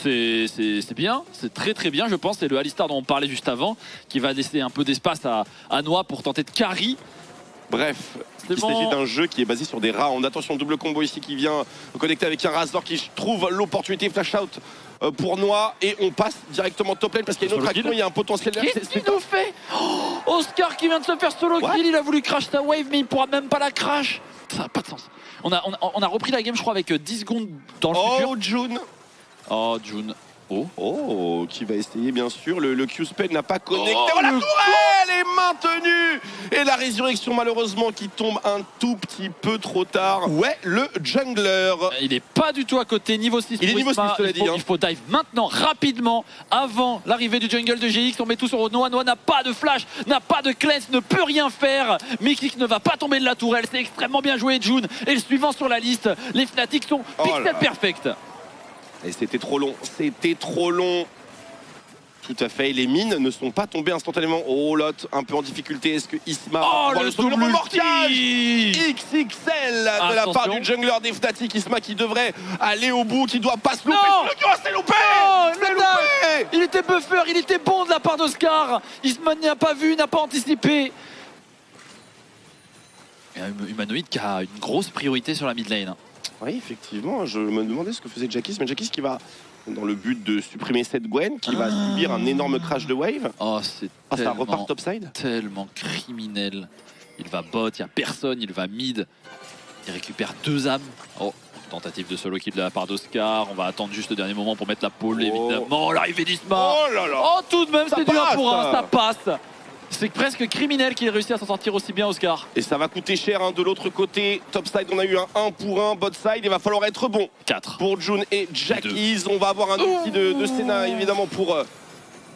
C'est bien, c'est très bien je pense. C'est le Alistar dont on parlait juste avant qui va laisser un peu d'espace à Noah pour tenter de carry. Bref, il s'agit d'un jeu qui est basé sur des rounds. Attention, double combo ici qui vient connecter avec un Razor qui trouve l'opportunité flash out pour Noah. Et on passe directement top lane parce qu'il y a une autre action, il y a un potentiel. Qu'est-ce qu'il nous fait? Oscar qui vient de se faire solo kill, il a voulu crash ta wave mais il pourra même pas la crash. Ça n'a pas de sens. On a repris la game je crois avec 10 secondes dans le futur. Oh June. Oh June. Oh, qui va essayer bien sûr. Le Q-Spell n'a pas connecté. Oh, la tourelle est maintenue. Et la résurrection malheureusement qui tombe un tout petit peu trop tard. Ouais, le jungler. Il est pas du tout à côté, niveau 6. Il est niveau 6, il faut dive maintenant, rapidement, avant l'arrivée du jungle de GX. On met tout sur Noah. Noah n'a pas de flash, n'a pas de cleanse, ne peut rien faire. Mikik ne va pas tomber de la tourelle. C'est extrêmement bien joué, June. Et le suivant sur la liste, les Fnatic sont pixel perfect. Et c'était trop long, Tout à fait, les mines ne sont pas tombées instantanément. Oh Lot, un peu en difficulté. Est-ce que Isma le double remorquage XXL de la part du jungler des Fnatic. Isma qui devrait aller au bout, qui doit pas se louper. C'est loupé. Il était buffer, il était bon de la part d'Oscar. Isma n'a pas vu, n'a pas anticipé. Et un humanoïde qui a une grosse priorité sur la mid lane. Oui, effectivement, je me demandais ce que faisait Jackis, mais Jackis qui va, dans le but de supprimer cette Gwen, qui va subir un énorme crash de wave. Oh, c'est ça repart topside. Tellement criminel. Il va bot, il n'y a personne, il va mid. Il récupère 2 âmes. Oh, tentative de solo kill de la part d'Oscar. On va attendre juste le dernier moment pour mettre la pole, évidemment. L'arrivée d'Isma. Oh là là. Oh, tout de même, c'est du 1 pour 1, ça passe. C'est presque criminel qu'il ait réussi à s'en sortir aussi bien, Oscar. Et ça va coûter cher de l'autre côté. Topside, on a eu un 1 pour 1. Botside, il va falloir être bon. 4. Pour June et Jackies. On va avoir un outil de Senna, évidemment, pour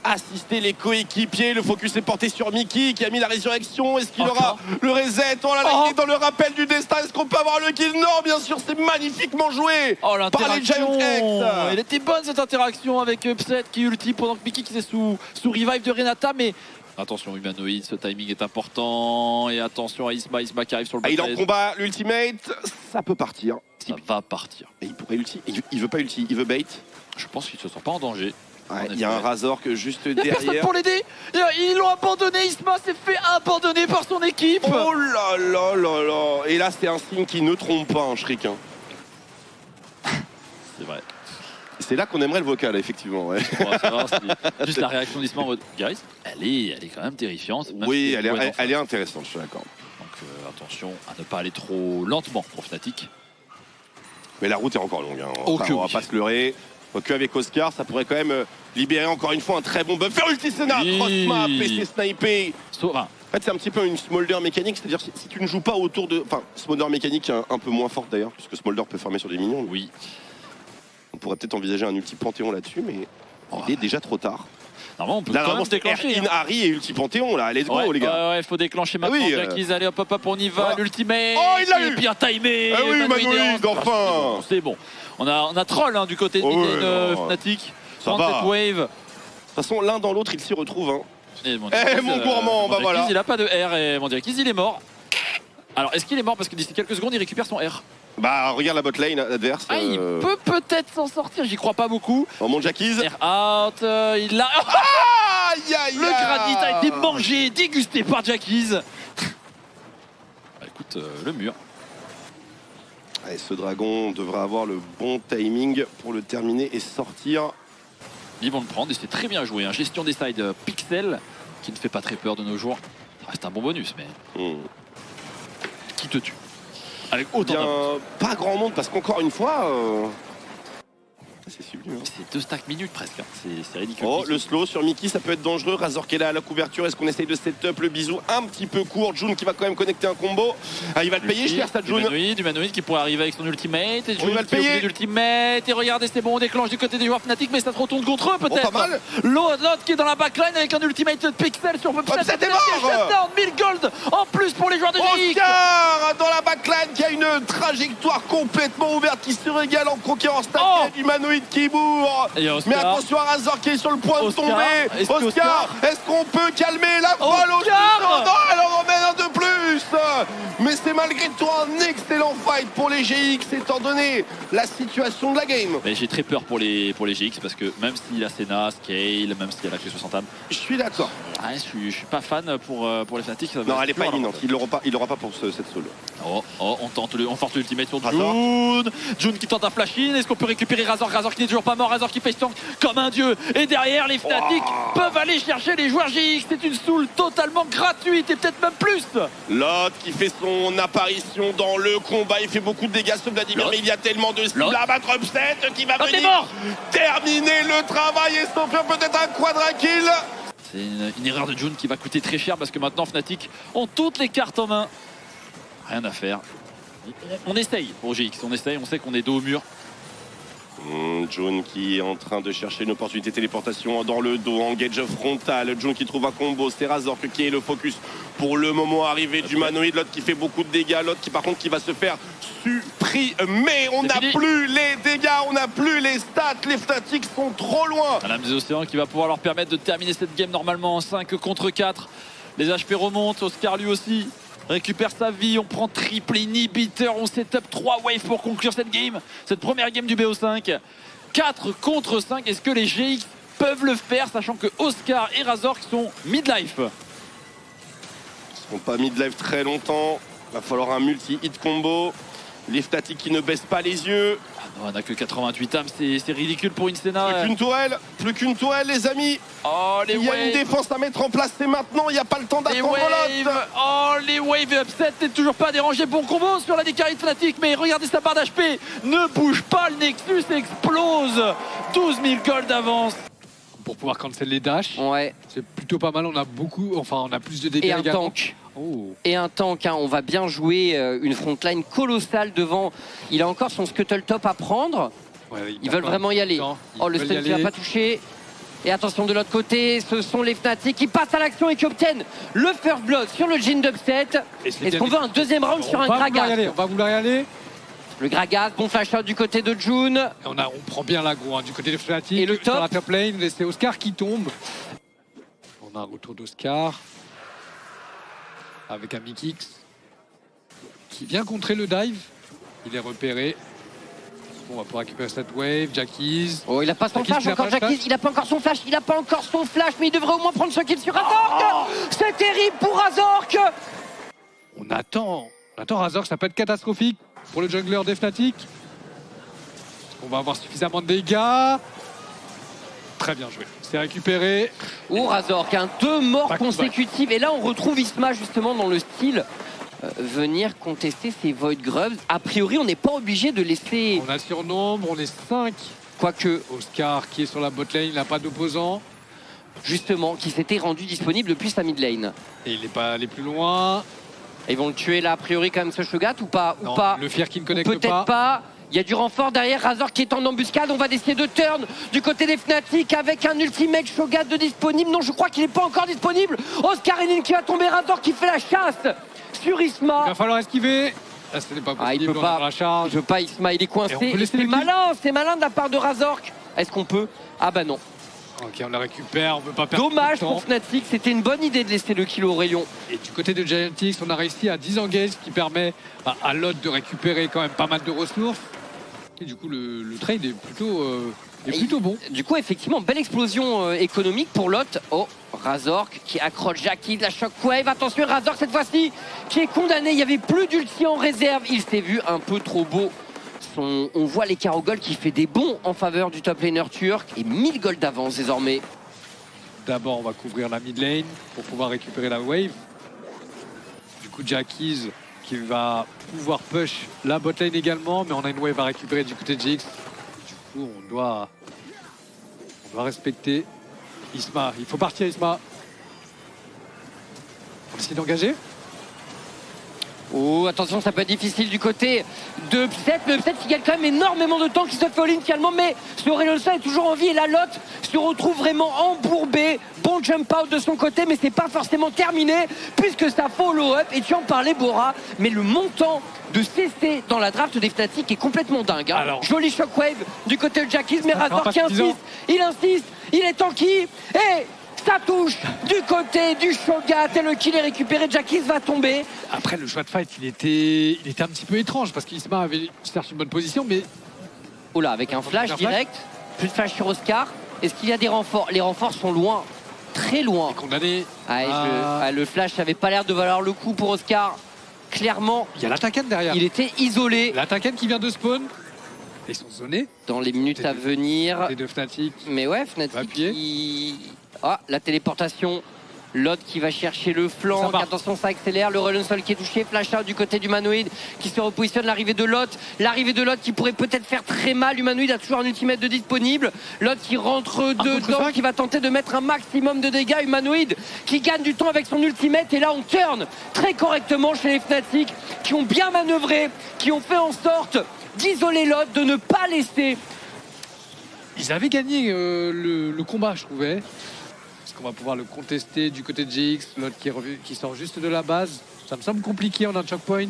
assister les coéquipiers. Le focus est porté sur Mickey qui a mis la résurrection. Est-ce qu'il aura le reset? Oh là là, il est dans le rappel du destin. Est-ce qu'on peut avoir le kill? Non, bien sûr, c'est magnifiquement joué par les Giant X. Elle était bonne cette interaction avec Upset qui ulti pendant que Mickey qui est sous revive de Renata, mais... Attention humanoïde, ce timing est important. Et attention à Isma qui arrive sur le bot. Il est en combat, l'ultimate, ça peut partir. Ça va partir. Et il pourrait ulti. Il veut pas ulti, il veut bait. Je pense qu'il se sent pas en danger. Ouais, il y a un Razor que juste derrière. Il y a personne pour l'aider. Ils l'ont abandonné. Isma s'est fait abandonner par son équipe. Oh là là là là. Et là, c'est un signe qui ne trompe pas, un Shriek. C'est vrai. C'est là qu'on aimerait le vocal, effectivement. Ouais. Juste la réaction d'Isma en mode guys, elle est quand même terrifiante. Même oui, elle est intéressante, je suis d'accord. Donc attention à ne pas aller trop lentement pour Fnatic. Mais la route est encore longue. On va pas se leurrer. Que avec Oscar, ça pourrait quand même libérer encore une fois un très bon buffer. Ulti Senna, cross-map et c'est snipé. En fait, c'est un petit peu une Smolder mécanique, c'est-à-dire si tu ne joues pas autour de... Enfin, Smolder mécanique un peu moins forte d'ailleurs, puisque Smolder peut farmer sur des minions. Oui. On pourrait peut-être envisager un ulti Panthéon là-dessus, mais il est déjà trop tard. Normalement, on peut quand même déclencher. Harry et ulti Panthéon, là, let's go les gars. Ouais, il faut déclencher maintenant. Jackies, allez hop, on y va, l'ultimate. Oh, il l'a eu. Bien timé. Ah oui, humanoïde, enfin. C'est bon. On a troll du côté de Fnatic. Ça va. Cette wave. De toute façon, l'un dans l'autre, ils s'y retrouvent. Mon gourmand, bah voilà. Il a pas de R et mon Jackies, il est mort. Alors, est-ce qu'il est mort parce que d'ici quelques secondes, il récupère son R? Bah regarde la botlane adverse. Il peut peut-être s'en sortir, j'y crois pas beaucoup. Oh mon Jackies. R out, il l'a. Le granit a été mangé, dégusté par Jackies. Bah écoute, le mur. Allez, ce dragon devra avoir le bon timing pour le terminer et sortir. Ils vont le prendre et c'est très bien joué. Gestion des sides pixel qui ne fait pas très peur de nos jours. Ça reste un bon bonus, mais qui te tue avec autant pas grand monde parce qu'encore une fois c'est sublime. C'est 2 stacks minutes presque. C'est ridicule. Oh, le slow sur Mickey, ça peut être dangereux. Razor qui est là à la couverture. Est-ce qu'on essaye de setup le bisou un petit peu court? June qui va quand même connecter un combo. Il va le payer cher, ça, June. Humanoïde qui pourrait arriver avec son ultimate. Et June va le payer. L'ultimate. Et regardez, c'est bon, on déclenche du côté des joueurs Fnatic, mais ça se retourne contre eux peut-être. Pas mal. L'autre qui est dans la backline avec un ultimate de pixel sur Upset. C'était mort. 1000 gold en plus pour les joueurs de GX. Oscar dans la backline qui a une trajectoire complètement ouverte, qui se régale en conquérant stack. Humanoïde qui bourre. Mais attention à Razor qui est sur le point de tomber. Oscar, est-ce qu'on peut calmer la voile? Oscar, non, elle en emmène un de plus. Mais c'est malgré tout un excellent fight pour les GX, étant donné la situation de la game. J'ai très peur pour les GX parce que même s'il y a Senna, Scale, même s'il y a la clé 60 âmes. Je suis d'accord. Je suis pas fan pour les Fnatic. Non, elle est pas imminente. Il l'aura pas pour cette solo. On force l'ultimate sur June. June qui tente un flash-in. Est-ce qu'on peut récupérer Razor? Razor qui n'est toujours pas mort. Razor qui fait tank comme un dieu. Et derrière, les Fnatic peuvent aller chercher les joueurs GX. C'est une soul totalement gratuite et peut-être même plus. Lot qui fait son apparition dans le combat. Il fait beaucoup de dégâts ce Vladimir, mais il y a tellement de cibles à battre. Upset qui va venir terminer le travail et s'offrir peut-être un quadra kill. C'est une erreur de June qui va coûter très cher parce que maintenant Fnatic ont toutes les cartes en main. Rien à faire. On essaye pour GX, on sait qu'on est dos au mur. June qui est en train de chercher une opportunité de téléportation dans le dos, engage frontal. June qui trouve un combo, c'est Razor qui est le focus pour le moment arrivé du humanoïde. L'autre qui fait beaucoup de dégâts, l'autre qui par contre qui va se faire supprimer. On n'a plus les dégâts, on n'a plus les stats, les Fnatic sont trop loin. Madame des Océans qui va pouvoir leur permettre de terminer cette game normalement en 5 contre 4. Les HP remontent, Oscar lui aussi récupère sa vie, on prend triple inhibiteur, on setup 3 waves pour conclure cette game, cette première game du BO5. 4 contre 5, est-ce que les GX peuvent le faire, sachant que Oscar et Razor sont mid-life? Ils seront pas mid-life très longtemps, va falloir un multi-hit combo. Les Fnatic qui ne baissent pas les yeux. On n'a que 88 âmes, c'est ridicule pour une Senna. Plus qu'une tourelle les amis. Il y a une défense à mettre en place, c'est maintenant, il n'y a pas le temps d'attendre l'autre. Les waves Upset n'est toujours pas dérangé. Bon combo sur la Dekari de Fnatic, mais regardez sa barre d'HP. Ne bouge pas, le Nexus explose. 12 000 gold d'avance. Pour pouvoir cancel les dashs. Ouais. C'est plutôt pas mal, on a plus de dégâts. Et un tank. Et un tank, on va bien jouer une frontline colossale devant. Il a encore son scuttle top à prendre. Ouais, ils veulent vraiment y aller. Le stun qui n'a pas touché. Et attention de l'autre côté, ce sont les Fnatic qui passent à l'action et qui obtiennent le first blood sur le Jhin d'Upset. Est-ce qu'on veut un deuxième round sur un Gragas? On va vouloir y aller. Le Gragas, bon flash out du côté de June. On prend bien l'aggro du côté de Fnatic. Et le top. Sur la top lane, c'est Oscar qui tombe. On a un retour d'Oscar. Avec un Mikix qui vient contrer le dive. Il est repéré. Bon, on va pouvoir récupérer cette wave. Jackies. Il n'a pas son flash encore, Jackies. Il n'a pas encore son flash. Il n'a pas encore son flash, mais il devrait au moins prendre ce kill sur Razork. C'est terrible pour Razork. On attend Razork, ça peut être catastrophique pour le jungler des Fnatic. On va avoir suffisamment de dégâts. Très bien joué. C'est récupéré. Razork, 2 morts consécutives. Et là, on retrouve Isma justement dans le style venir contester ces Void Grubs. A priori, on n'est pas obligé de laisser... On a surnombre, on est 5. Quoique... Oscar qui est sur la bot lane, il n'a pas d'opposant. Justement, qui s'était rendu disponible depuis sa mid lane. Et il n'est pas allé plus loin. Et ils vont le tuer là, a priori, quand même, ce Shogat ou pas? Non, ou pas. Le Fear qui ne connecte pas. Peut-être pas. Il y a du renfort derrière, Razor qui est en embuscade. On va décider de turn du côté des Fnatic avec un ultimate Shogat de disponible. Non, je crois qu'il n'est pas encore disponible. Oscar Enin qui va tomber, Razor qui fait la chasse sur Isma. Il va falloir esquiver. Là, ce n'est pas possible, il peut pas. La charge. Il veut pas, Isma, il est coincé. C'est malin de la part de Razork. Est-ce qu'on peut? Ah bah non. Ok, on la récupère, on veut pas perdre. Dommage pour Fnatic, c'était une bonne idée de laisser le kill au rayon. Et du côté de Giantix, on a réussi à 10 engages, ce qui permet à Lot de récupérer quand même pas mal de ressources. Et du coup, le trade est plutôt bon. Du coup, effectivement, belle explosion économique pour Lot. Razork qui accroche Jackie, la shockwave. Attention, Razork cette fois-ci qui est condamné. Il n'y avait plus d'ulti en réserve. Il s'est vu un peu trop beau. On voit les Karogol qui fait des bons en faveur du top laner turc. Et 1000 gold d'avance désormais. D'abord, on va couvrir la mid lane pour pouvoir récupérer la wave. Du coup, Jackies qui va pouvoir push la bot lane également. Mais on a une wave à récupérer du côté de GX. Du coup, on doit respecter Isma. Il faut partir, Isma. On essaie d'engager. Attention, ça peut être difficile du côté de Upset, mais Upset qui gagne quand même énormément de temps, qui se fait all-in finalement, mais Auréliosa est toujours en vie et la Lot se retrouve vraiment embourbée. Bon jump out de son côté, mais c'est pas forcément terminé puisque ça follow-up, et tu en parlais Bora, mais le montant de CC dans la draft des Fnatic est complètement dingue. Alors, joli shockwave du côté de Jackies, mais Razor qui insiste, il est tanky, et Ça touche du côté du Shogat et le kill est récupéré. Jackies va tomber. Après, le choix de fight, il était un petit peu étrange parce qu'Isma avait certes une bonne position, mais. Oh là, avec un flash direct. Plus de flash sur Oscar. Est-ce qu'il y a des renforts? Les renforts sont loin. Très loin. Condamné. Le flash n'avait pas l'air de valoir le coup pour Oscar. Clairement. Il y a l'attaquant derrière. Il était isolé. L'attaquant qui vient de spawn. Ils sont zonés. Dans les minutes à venir. Les deux Fnatic. Mais ouais, Fnatic qui... Ah, la téléportation. L'autre qui va chercher le flanc. Attention, ça accélère. Le Roland Sol qui est touché. Flash out du côté d'Humanoid qui se repositionne. L'arrivée de Lot. L'arrivée de Lot qui pourrait peut-être faire très mal. Humanoid a toujours un ultimate de disponible. Lot qui rentre dedans, qui va tenter de mettre un maximum de dégâts. Humanoid qui gagne du temps avec son ultimate. Et là, on turn très correctement chez les Fnatic qui ont bien manœuvré, qui ont fait en sorte d'isoler Lot, de ne pas laisser. Ils avaient gagné le combat, je trouvais. Est-ce qu'on va pouvoir le contester du côté de GX? L'autre qui sort juste de la base. Ça me semble compliqué en un choke point.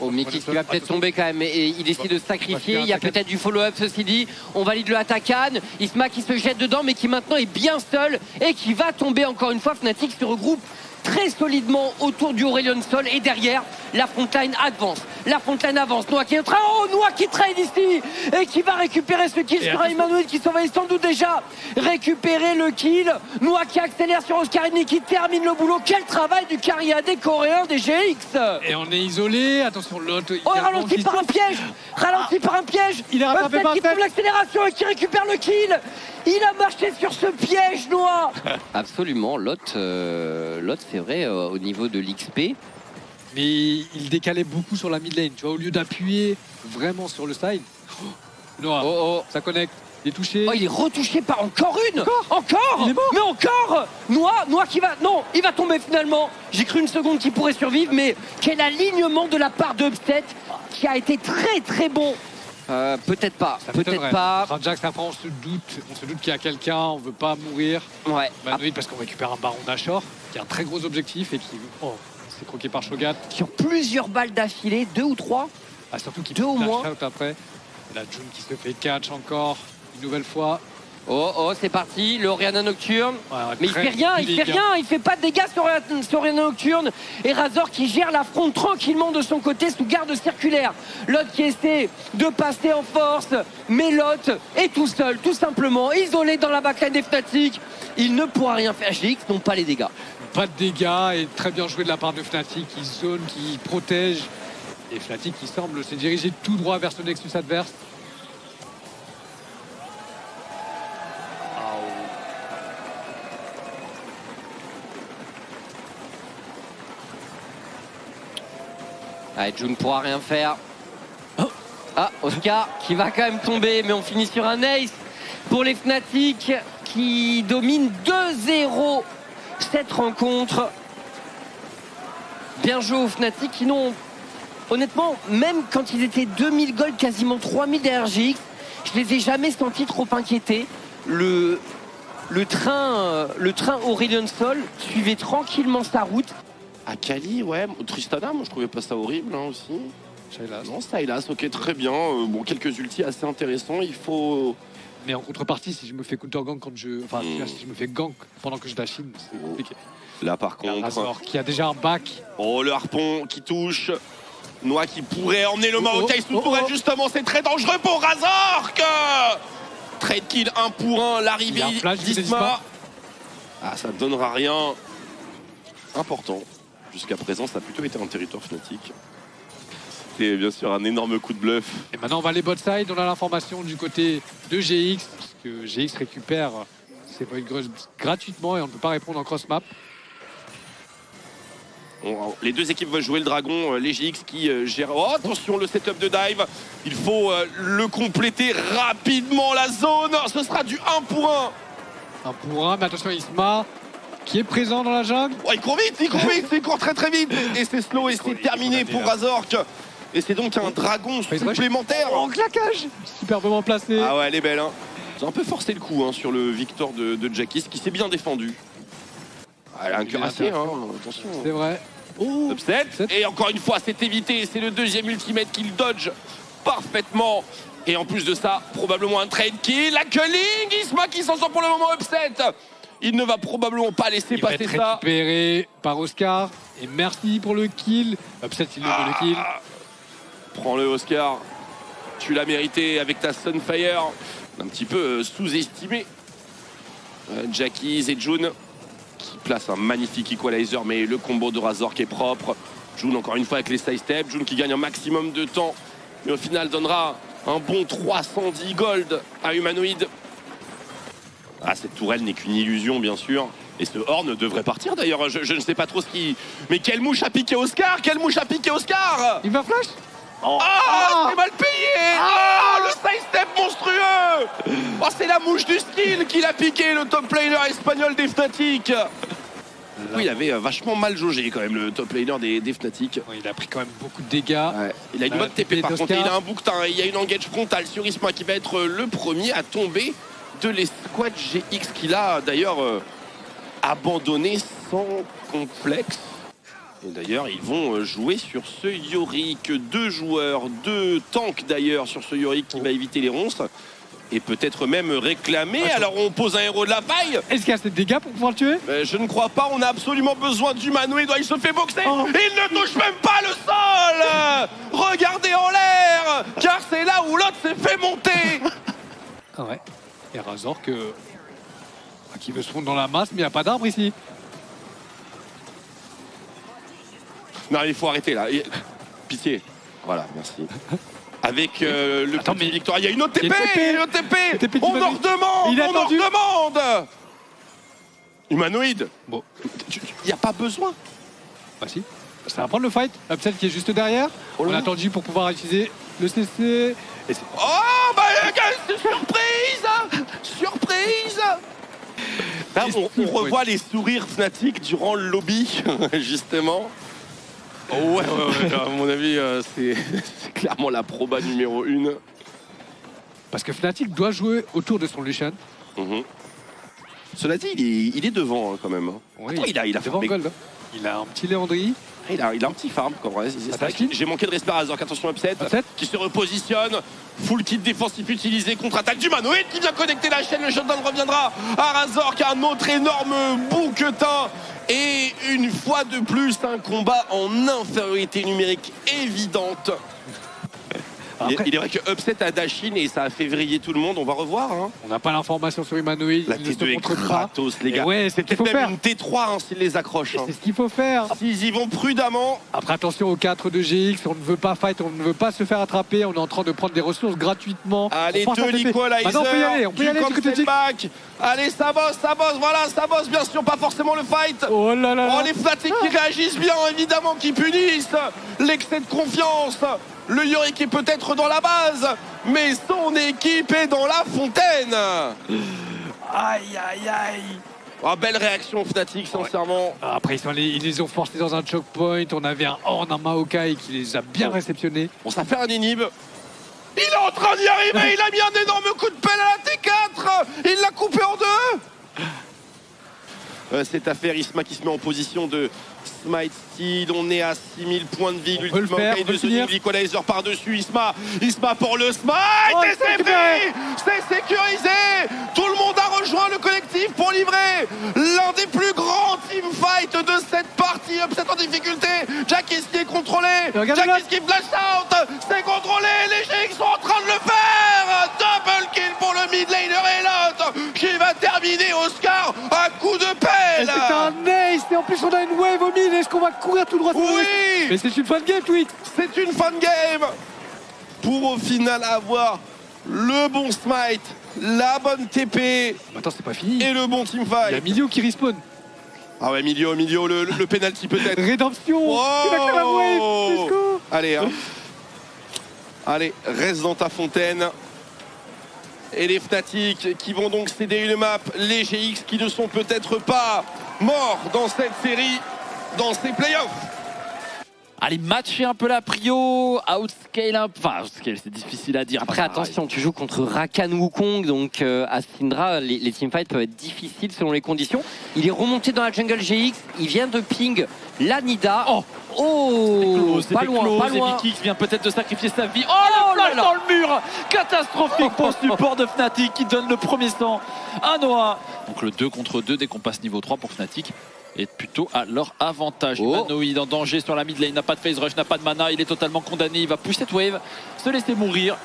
Oh, Mickey qui va peut-être tomber quand même, et il décide de se sacrifier. Il y a peut-être du follow-up, ceci dit. On valide le Atakan. Isma qui se jette dedans, mais qui maintenant est bien seul et qui va tomber encore une fois. Fnatic se regroupe très solidement autour du Aurelion Sol et derrière la frontline avance. La frontline avance. Noah qui est en train, Noah qui trade ici et qui va récupérer ce kill sur Emmanuel qui s'en va sans doute déjà récupérer le kill. Noah qui accélère sur Oscarini qui termine le boulot. Quel travail du carrière des Coréens des GX. Et on est isolé. Attention, l'autre. Oh, ralenti par un piège. Ralenti par un piège. Il est rattrapé par qui trouve l'accélération et qui récupère le kill. Il a marché sur ce piège, Noah. Absolument, Lot c'est vrai, au niveau de l'XP. Mais il décalait beaucoup sur la mid lane, tu vois, au lieu d'appuyer vraiment sur le side. Noah, ça connecte, il est touché. Oh, il est retouché par encore une. Encore il est mort. Mais encore Noah qui va... Non, il va tomber finalement. J'ai cru une seconde qu'il pourrait survivre, mais quel alignement de la part de Upset qui a été très très bon. Peut-être pas, peut-être pas. Jax, après on se doute qu'il y a quelqu'un, on veut pas mourir. Ouais. Oui, parce qu'on récupère un baron d'Ashore, qui a un très gros objectif et qui s'est croqué par Shogat. Sur plusieurs balles d'affilée, 2 ou 3. Surtout qu'il peut au moins. Après. Et la June qui se fait catch encore, une nouvelle fois. C'est parti, le Oriana Nocturne. Mais il fait rien, il fait pas de dégâts sur Oriana Nocturne. Et Razor qui gère l'affront tranquillement de son côté sous garde circulaire. Lot qui essaie de passer en force, mais Lot est tout seul, tout simplement, isolé dans la backline des Fnatic. Il ne pourra rien faire. GX n'ont pas les dégâts. Pas de dégâts et très bien joué de la part de Fnatic qui zone, qui protège. Et Fnatic qui semble se diriger tout droit vers ce Nexus adverse. June ne pourra rien faire. Oscar qui va quand même tomber, mais on finit sur un ace pour les Fnatic qui dominent 2-0 cette rencontre. Bien joué aux Fnatic qui n'ont, honnêtement, même quand ils étaient 2000 gold, quasiment 3000 derrière GX, je les ai jamais sentis trop inquiétés. Le train Aurelion Sol suivait tranquillement sa route. Akali, ouais, Tristana, moi je trouvais pas ça horrible aussi. Sylas. Non, Sylas, ok, très bien. Quelques ultis assez intéressants, il faut... Mais en contrepartie, si je me fais counter gank si je me fais gank pendant que je dashine, c'est compliqué. Là par contre... Razor qui a déjà un back. Le harpon qui touche. Noah qui pourrait emmener le Maokai sous tourelle, justement, c'est très dangereux pour Razor. Trade kill 1 pour 1, l'arrivée d'Isma. Ça ne donnera rien. Important. Jusqu'à présent, ça a plutôt été un territoire Fnatic. C'était bien sûr un énorme coup de bluff. Et maintenant, on va aller bot side. On a l'information du côté de GX, parce que GX récupère ses Void Grudge gratuitement et on ne peut pas répondre en cross-map. Les deux équipes veulent jouer le dragon, les GX qui gèrent... attention, le setup de dive. Il faut le compléter rapidement, la zone. Ce sera du 1 pour 1. 1 pour 1, mais attention, Isma qui est présent dans la jungle. Il court vite, il court très très vite. Et c'est slow et c'est terminé pour Razork. Et c'est donc un dragon supplémentaire. Claquage. Superbement placé. Ah ouais, elle est belle. J'ai un peu forcé le coup sur le Victor de Jackies qui s'est bien défendu. Elle a un cuirassé, attention. C'est vrai. Upset. Et encore une fois, c'est évité. C'est le deuxième ultimate qu'il dodge parfaitement. Et en plus de ça, probablement un trade kill. La culling, Isma qui s'en sort pour le moment upset. Il ne va probablement pas laisser passer ça. Il va être récupéré par Oscar. Et merci pour le kill. Upset, il le veut le kill. Prends-le, Oscar. Tu l'as mérité avec ta Sunfire. Un petit peu sous-estimé. Jackies et June qui place un magnifique equalizer. Mais le combo de Razor qui est propre. June encore une fois avec les side steps. June qui gagne un maximum de temps. Mais au final donnera un bon 310 gold à Humanoid. Ah, cette tourelle n'est qu'une illusion, bien sûr. Et ce Horn devrait partir d'ailleurs. Je ne sais pas trop ce qui. Mais quelle mouche a piqué Oscar! Quelle mouche a piqué Oscar! Il va flash. C'est mal payé! Le side step monstrueux! Oh, c'est la mouche du skill qu'il a piqué, le top laner espagnol des Fnatic. Oui, il avait vachement mal jaugé quand même, le top laner des Fnatic. Il a pris quand même beaucoup de dégâts. Ouais. Il a une bonne TP par contre, il a un bouquetin. Il y a une engage frontale sur Isma qui va être le premier à tomber de l'escouade GX qu'il a d'ailleurs abandonné sans complexe. Et d'ailleurs, ils vont jouer sur ce Yorick. 2 joueurs, 2 tanks d'ailleurs sur ce Yorick qui va éviter les ronces. Et peut-être même réclamer. Alors on pose un héros de la paille. Est-ce qu'il y a assez de dégâts pour pouvoir le tuer? Je ne crois pas, on a absolument besoin d'Humanoid. Il se fait boxer. Il ne touche même pas le sol. Regardez en l'air, car c'est là où l'autre s'est fait monter. Ah ouais. Et Razor qui veut se fondre dans la masse, mais il n'y a pas d'arbre ici. Non, il faut arrêter là. Pitié. Voilà, merci. Avec le petit victoire. Il y a une autre TP. On en redemande. Humanoid. Bon. Il n'y a pas besoin. Bah si. Ça va prendre le fight. Upset qui est juste derrière. On a attendu pour pouvoir utiliser le CC. Et oh bah surprise. Surprise. Là, on revoit les sourires Fnatic durant le lobby, justement. Ouais, à mon avis, c'est clairement la proba numéro 1. Parce que Fnatic doit jouer autour de son Lucian. Cela dit, il est devant quand même. Oui, attends, il a devant Gold. Il a un petit Léandri. Il a un petit farm, comme vrai. J'ai manqué de respect à Razor. Attention, Upset qui se repositionne. Full kit défensif utilisé, contre-attaque d'Humanoid qui vient connecter la chaîne. Le shutdown reviendra à Razor qui a un autre énorme bouquetin. Et une fois de plus, un combat en infériorité numérique évidente. Il est vrai que Upset a Dashin et ça a fait vriller tout le monde. On va revoir. On n'a pas l'information sur Humanoid. La T2 est gratos, les gars. Ouais, c'est ce qu'il faut faire. Une T3 s'ils les accrochent. C'est ce qu'il faut faire. S'ils y vont prudemment. Après, attention aux 4 de GX. On ne veut pas fight, on ne veut pas se faire attraper. On est en train de prendre des ressources gratuitement. Allez, 2 l'equalizer. On peut y aller du côté de GX. Allez, ça bosse, voilà, ça bosse bien sûr, pas forcément le fight. Oh là là. Oh, les Fnatic qui réagissent bien, évidemment, qui punissent l'excès de confiance. Le Yorick est peut-être dans la base, mais son équipe est dans la fontaine. Aïe. Oh, belle réaction Fnatic, sincèrement. Après, ils les ont forcés dans un choke point. On avait un Horn, un Maokai qui les a bien réceptionnés. On ça fait un inhib. Il est en train d'y arriver, il a mis un énorme coup de pelle à la T4. Il l'a coupé en 2. Cette affaire, Isma qui se met en position de Smite Steed. On est à 6000 points de vie. L'ultime de l'equalizer par-dessus Isma. Isma pour le Smite. Et c'est fait. C'est sécurisé. Tout le monde a rejoint le collectif pour livrer l'un des plus grands teamfights de cette partie. Upset en difficulté. Jackies qui est contrôlé. Jackies qui flash out. C'est contrôlé. Les GX sont en train de le faire. Double kill pour le mid laner et l'autre qui va terminer Oscar à coup de pelle. C'est un ace. Et en plus, on a une wave au mid. Est-ce qu'on va courir tout droit? Oui. Mais c'est une fan game, Twix. C'est une fan game. Pour au final avoir le bon smite, la bonne TP. Attends, c'est pas fini. Et le bon teamfight. Il y a Milio qui respawn. Ah ouais, Milio, le penalty peut-être. Rédemption. Wow. Il va faire la wave. Let's go. Allez, hein. Allez, reste dans ta fontaine. Et les Fnatic qui vont donc céder une map. Les GX qui ne sont peut-être pas morts dans cette série, dans ces playoffs. Allez, matcher un peu la prio, outscale un peu. Enfin, outscale, c'est difficile à dire. Après, attention, tu joues contre Rakan Wukong, donc à Syndra, les teamfights peuvent être difficiles selon les conditions. Il est remonté dans la jungle GX, il vient de ping la Nida. C'est pas loin, pas loin. Et Mikix vient peut-être de sacrifier sa vie. Oh, le flash dans le mur. Catastrophique pour le support de Fnatic qui donne le premier sang à Noah. Donc le 2 contre 2 dès qu'on passe niveau 3 pour Fnatic est plutôt à leur avantage. Humanoid en danger sur la mid lane, n'a pas de phase rush, n'a pas de mana, il est totalement condamné, il va push cette wave, se laisser mourir.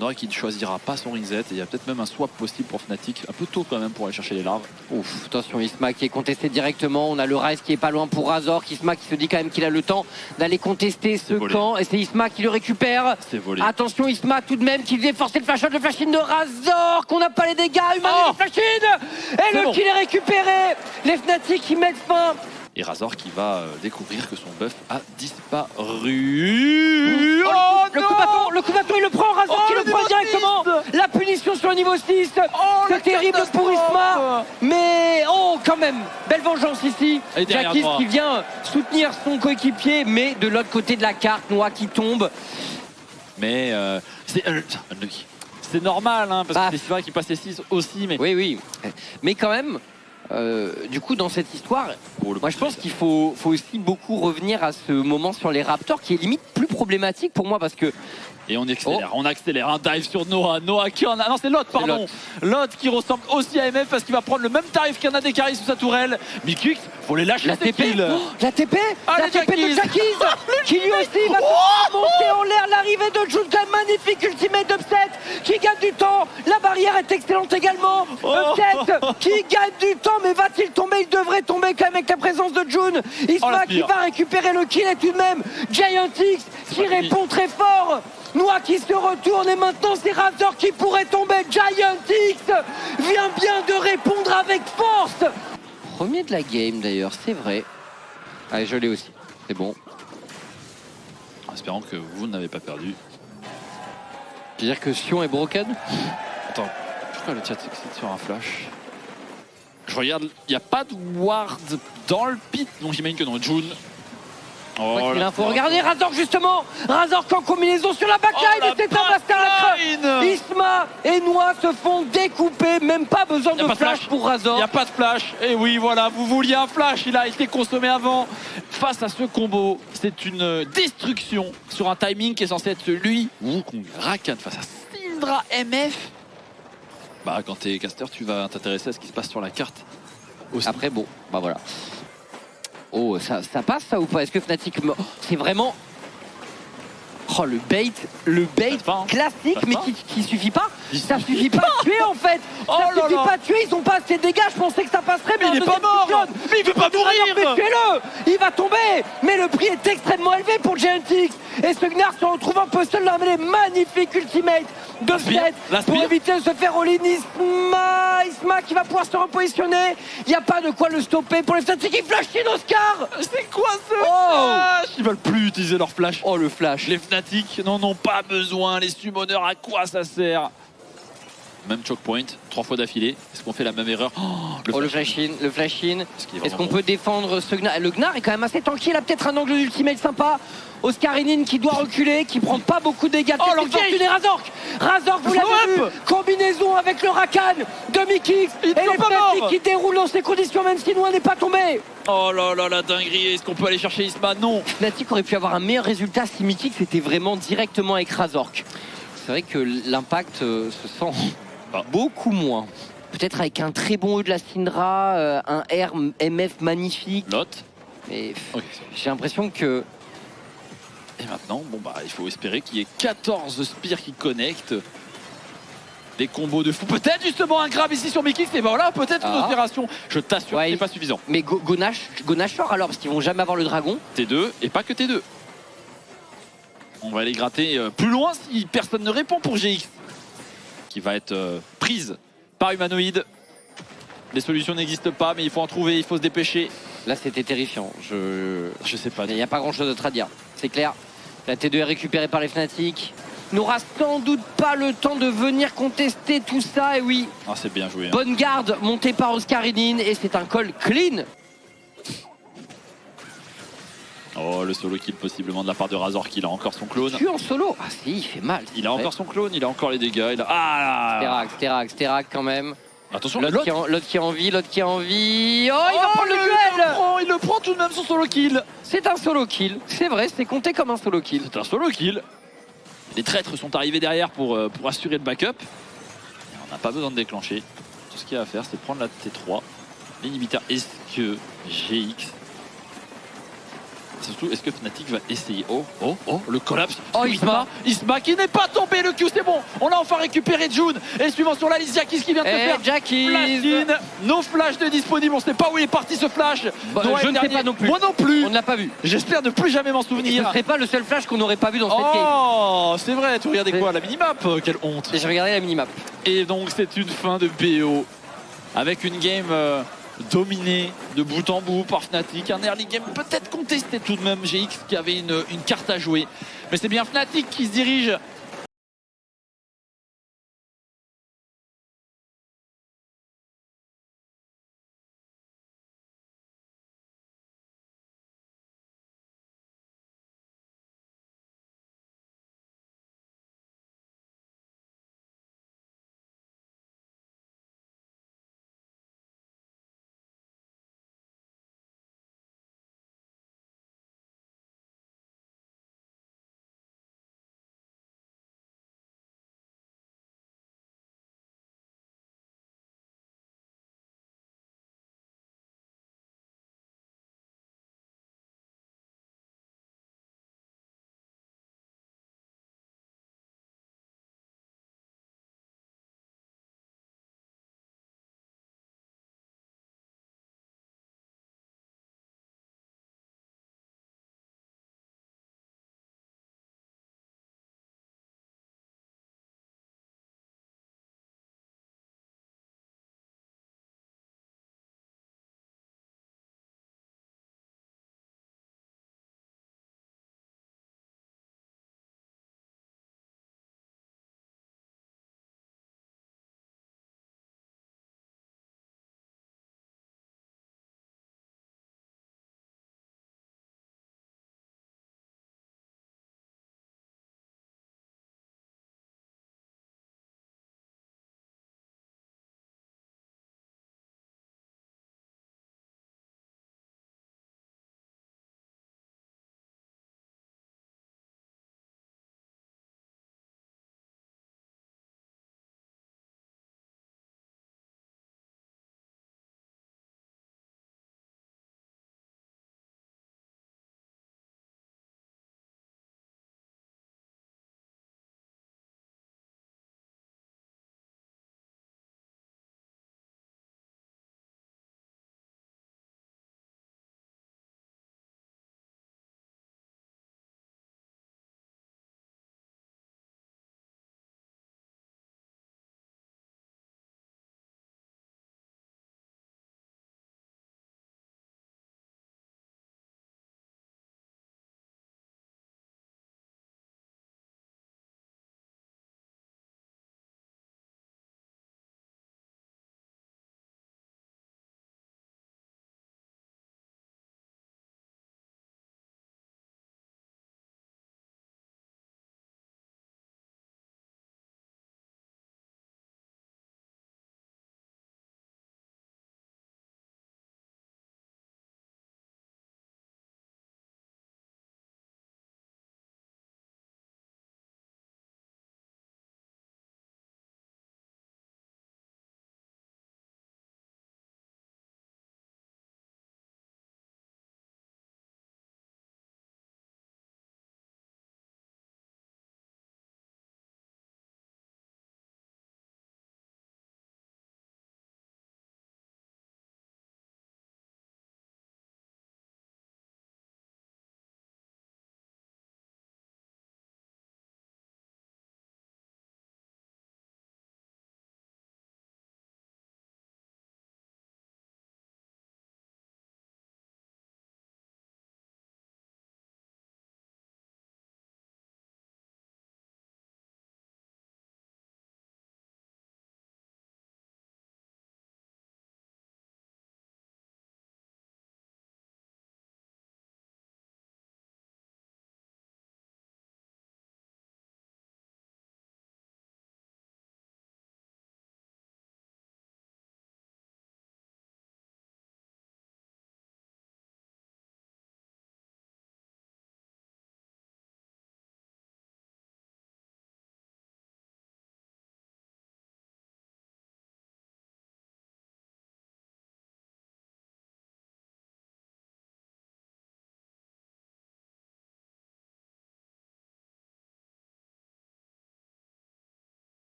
Noah qui ne choisira pas son reset et il y a peut-être même un swap possible pour Fnatic, un peu tôt quand même pour aller chercher les larves. Ouf, attention, Isma qui est contesté directement, on a le Ryze qui est pas loin pour Razork, Isma qui se dit quand même qu'il a le temps d'aller contester ce camp et c'est Isma qui le récupère. C'est volé. Attention Isma tout de même qui devait forcer le flash out, le flash-in de Razork, on n'a pas les dégâts, Humanoid le flash-in et le kill est récupéré. Les Fnatic qui mettent fin. Et Razor qui va découvrir que son buff a disparu. Le coup bâton, il le prend, Razor qui le prend directement. La punition sur le niveau 6. C'est terrible pour Isma. Mais quand même, belle vengeance ici. Jackies qui vient soutenir son coéquipier, mais de l'autre côté de la carte, Noah qui tombe. Mais c'est normal, hein, parce que c'est vrai qu'il passe les 6 aussi. Mais... Oui. Mais quand même... du coup dans cette histoire moi je pense qu'il faut aussi beaucoup revenir à ce moment sur les Raptors qui est limite plus problématique pour moi parce que et on accélère, un dive sur Noah qui en a... Non c'est Lot, pardon. Lot qui ressemble aussi à MF parce qu'il va prendre le même tarif qu'un ADCarry sous sa tourelle. Mikix, faut les lâcher. La TP de Jackies qui lui aussi va monter en l'air. L'arrivée de June, magnifique ultimate d'Upset qui gagne du temps. La barrière est excellente également. Upset qui gagne du temps, mais va-t-il tomber? Il devrait tomber quand même avec la présence de June. Isma qui va récupérer le kill et tout de même Giant X qui répond très fort. Noah qui se retourne et maintenant c'est Razor qui pourrait tomber. Giant X vient bien de répondre avec force. Premier de la game d'ailleurs, c'est vrai. Allez, je l'ai aussi, c'est bon. En espérant que vous n'avez pas perdu. Tu veux dire que Sion est broken? Attends, pourquoi le chat s'excite sur un flash? Je regarde, il n'y a pas de ward dans le pit, donc j'imagine que dans June. Il faut regarder Razork justement. Razork en combinaison sur la backline et c'est un massacre. Isma et Noah se font découper. Même pas besoin de flash pour Razork. Il n'y a pas de flash. Et oui, voilà, vous vouliez un flash. Il a été consommé avant. Face à ce combo, c'est une destruction sur un timing qui est censé être celui où Rakan face à Syndra MF. Bah, quand t'es caster, tu vas t'intéresser à ce qui se passe sur la carte. Aussi. Après, bon, bah voilà. Oh, ça passe ça ou pas? Est-ce que Fnatic... C'est vraiment... Oh, le bait classique, mais qui suffit pas. Ça suffit pas à tuer en fait. Ça suffit pas à tuer, ils ont pas assez de dégâts. Je pensais que ça passerait, mais il est pas mort. Mais il veut pas mourir. Mais tuez-le. Il va tomber. Mais le prix est extrêmement élevé pour Giant X. Et ce Gnar se retrouve un peu seul dans les magnifiques ultimates de Fnatic pour éviter de se faire all-in. Isma qui va pouvoir se repositionner. Il n'y a pas de quoi le stopper pour les Fnatic. Il flash in Oscar. C'est quoi ce flash? Ils veulent plus utiliser leur flash. Oh, le flash. Les Fnatic n'en ont pas besoin. Les summoners, à quoi ça sert? Même choke point, 3 fois d'affilée. Est-ce qu'on fait la même erreur? Le flash in. Est-ce qu'on peut défendre ce Gnar? Le Gnar est quand même assez tanky. Il a peut-être un angle d'ultimate sympa. Oscarinin qui doit reculer, qui prend pas beaucoup de dégâts. Razork, vous l'avez vu. Combinaison avec le Rakan de Mikix. Et les Fnatic qui déroulent dans ces conditions, même si Noah n'est pas tombé. Oh là là, la dinguerie. Est-ce qu'on peut aller chercher Isma? Non. Fnatic aurait pu avoir un meilleur résultat si Mikix était vraiment directement avec Razork. C'est vrai que l'impact se sent beaucoup moins. Peut-être avec un très bon E de la Syndra, un R MF magnifique. Lot. Mais j'ai l'impression que... Et maintenant, bon bah il faut espérer qu'il y ait 14 spires qui connectent. Des combos de fou. Peut-être justement un grab ici sur Mikix. Et ben voilà, peut-être une opération. Je t'assure que c'est pas suffisant. Mais Gonashor alors, parce qu'ils vont jamais avoir le dragon. T2 et pas que T2. On va aller gratter plus loin si personne ne répond pour GX. Qui va être prise par Humanoid. Les solutions n'existent pas, mais il faut en trouver, il faut se dépêcher. Là c'était terrifiant. Je sais pas. Il n'y a pas grand chose d'autre à dire. C'est clair. La T2 est récupérée par les Fnatic. N'aura sans doute pas le temps de venir contester tout ça. Et oui. Ah, c'est bien joué. Hein. Bonne garde montée par Oscarinin. Et c'est un call clean. Oh, le solo kill possiblement de la part de Razor qui a encore son clone. Tu en solo? Ah si, il fait mal. Il a encore son clone, il a encore les dégâts. Sterak quand même. Attention, l'autre qui a envie, l'autre qui a envie. Oh, il va prendre le duel. Il le prend tout de même son solo kill. C'est un solo kill, c'est vrai, c'est compté comme un solo kill. C'est un solo kill. Les traîtres sont arrivés derrière pour assurer le backup. Et on n'a pas besoin de déclencher. Tout ce qu'il y a à faire, c'est prendre la T3. L'inhibiteur, est-ce que GX... Surtout, est-ce que Fnatic va essayer? Oh, le collapse. Oh, Isma qui n'est pas tombé, le Q, c'est bon. On a enfin récupéré June. Et suivant sur la liste, Jackies qui vient de se faire. Jackies. Flash-in. No flash de disponible. On ne sait pas où il est parti ce flash. Je ne sais pas non plus. Moi non plus. On ne l'a pas vu. J'espère ne plus jamais m'en souvenir. Ce serait pas le seul flash qu'on n'aurait pas vu dans cette game. Oh, c'est vrai. Tu regardais quoi? La minimap? Quelle honte. J'ai regardé la minimap. Et donc, c'est une fin de BO. Avec une game... dominé de bout en bout par Fnatic, un early game peut-être contesté tout de même, GX qui avait une carte à jouer, mais c'est bien Fnatic qui se dirige